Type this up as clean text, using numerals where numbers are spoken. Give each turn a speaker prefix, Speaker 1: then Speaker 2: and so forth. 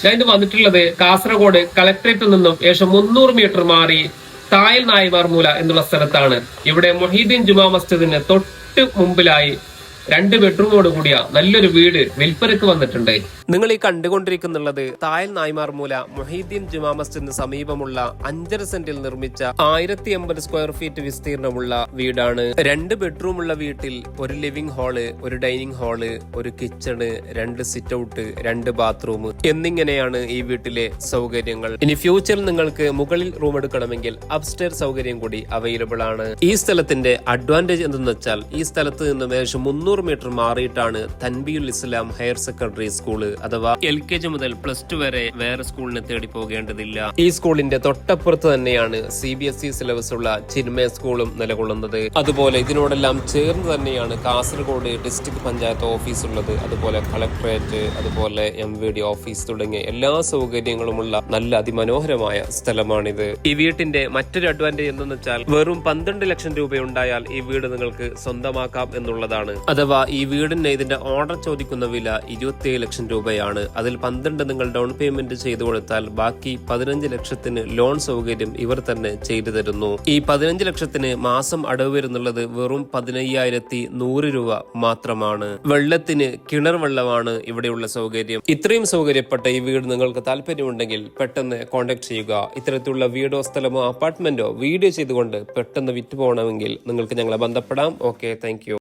Speaker 1: ഞാൻ ഇത് വന്നിട്ടുള്ളത് കാസർഗോഡ് കളക്ടറേറ്റിൽ നിന്നും ഏകദേശം 300 മീറ്റർ മാറി തായൽ നായ്മാർമൂല എന്നുള്ള സ്ഥലത്താണ്. ഇവിടെ മൊഹീദ്ദീൻ ജുമാ മസ്ജിദിന് തൊട്ട് മുമ്പിലായി 2 ബെഡ്റൂമോട് കൂടിയ നല്ലൊരു വീട് വിൽപ്പനക്ക് വന്നിട്ടുണ്ട്. നിങ്ങൾ ഈ കണ്ടുകൊണ്ടിരിക്കുന്നുള്ളത് തായൽ നായ്മാർമൂല മൊഹീദ്ദീൻ ജുമാ മസ്ജിദിന് സമീപമുള്ള 5.5 സെന്റിൽ നിർമ്മിച്ച 1080 സ്ക്വയർ ഫീറ്റ് വിസ്തീർണമുള്ള വീടാണ്. 2 ബെഡ്റൂമുള്ള വീട്ടിൽ ഒരു ലിവിംഗ് ഹാള്, ഒരു ഡൈനിങ് ഹാള്, ഒരു കിച്ചണ്, 2 സിറ്റ് ഔട്ട്, 2 ബാത്റൂം എന്നിങ്ങനെയാണ് ഈ വീട്ടിലെ സൗകര്യങ്ങൾ. ഇനി ഫ്യൂച്ചറിൽ നിങ്ങൾക്ക് മുകളിൽ റൂം എടുക്കണമെങ്കിൽ അപ്സ്റ്റെയർ സൗകര്യം കൂടി അവൈലബിൾ ആണ്. ഈ സ്ഥലത്തിന്റെ അഡ്വാൻറ്റേജ് എന്തെന്ന് വെച്ചാൽ ഈ സ്ഥലത്ത് നിന്ന് ഏകദേശം 300 മീറ്റർ മാറിയിട്ടാണ് തൻബിയുൽ ഇസ്ലാം ഹയർ സെക്കൻഡറി സ്കൂള് അഥവാ LKG മുതൽ +2 വരെ വേറെ സ്കൂളിനെ തേടി പോകേണ്ടതില്ല. ഈ സ്കൂളിന്റെ തൊട്ടപ്പുറത്ത് തന്നെയാണ് CBSE സിലബസ് ഉള്ള ചിന്മയ സ്കൂളും നിലകൊള്ളുന്നത്. അതുപോലെ ഇതിനോടെല്ലാം ചേർന്ന് തന്നെയാണ് കാസർഗോഡ് ഡിസ്ട്രിക്ട് പഞ്ചായത്ത് ഓഫീസ് ഉള്ളത്. അതുപോലെ കളക്ടറേറ്റ്, അതുപോലെ MVD ഓഫീസ് തുടങ്ങിയ എല്ലാ സൗകര്യങ്ങളുമുള്ള നല്ല അതിമനോഹരമായ സ്ഥലമാണിത്. ഈ വീട്ടിന്റെ മറ്റൊരു അഡ്വാൻറ്റേജ് എന്തെന്ന് വെച്ചാൽ വെറും 12 ലക്ഷം രൂപയുണ്ടായാൽ ഈ വീട് നിങ്ങൾക്ക് സ്വന്തമാക്കാം എന്നുള്ളതാണ്. അഥവാ ഈ വീടിന് ഇതിന്റെ ഓർഡർ ചോദിക്കുന്ന വില 27 ലക്ഷം രൂപയാണ്. അതിൽ 12 നിങ്ങൾ ഡൗൺ പേയ്മെന്റ് ചെയ്തു കൊടുത്താൽ ബാക്കി 15 ലക്ഷത്തിന് ലോൺ സൗകര്യം ഇവർ തന്നെ ചെയ്തു തരുന്നു. ഈ 15 ലക്ഷത്തിന് മാസം അടവ് വരുന്നുള്ളത് വെറും 15,100 രൂപ മാത്രമാണ്. വെള്ളത്തിന് കിണർ വെള്ളമാണ് ഇവിടെയുള്ള സൗകര്യം. ഇത്രയും സൗകര്യപ്പെട്ട ഈ വീട് നിങ്ങൾക്ക് താല്പര്യമുണ്ടെങ്കിൽ പെട്ടെന്ന് കോൺടാക്ട് ചെയ്യുക. ഇത്തരത്തിലുള്ള വീടോ സ്ഥലമോ അപ്പാർട്ട്മെന്റോ വീഡിയോ ചെയ്തുകൊണ്ട് പെട്ടെന്ന് വിറ്റ് പോകണമെങ്കിൽ നിങ്ങൾക്ക് ഞങ്ങളെ ബന്ധപ്പെടാം. Okay, thank you.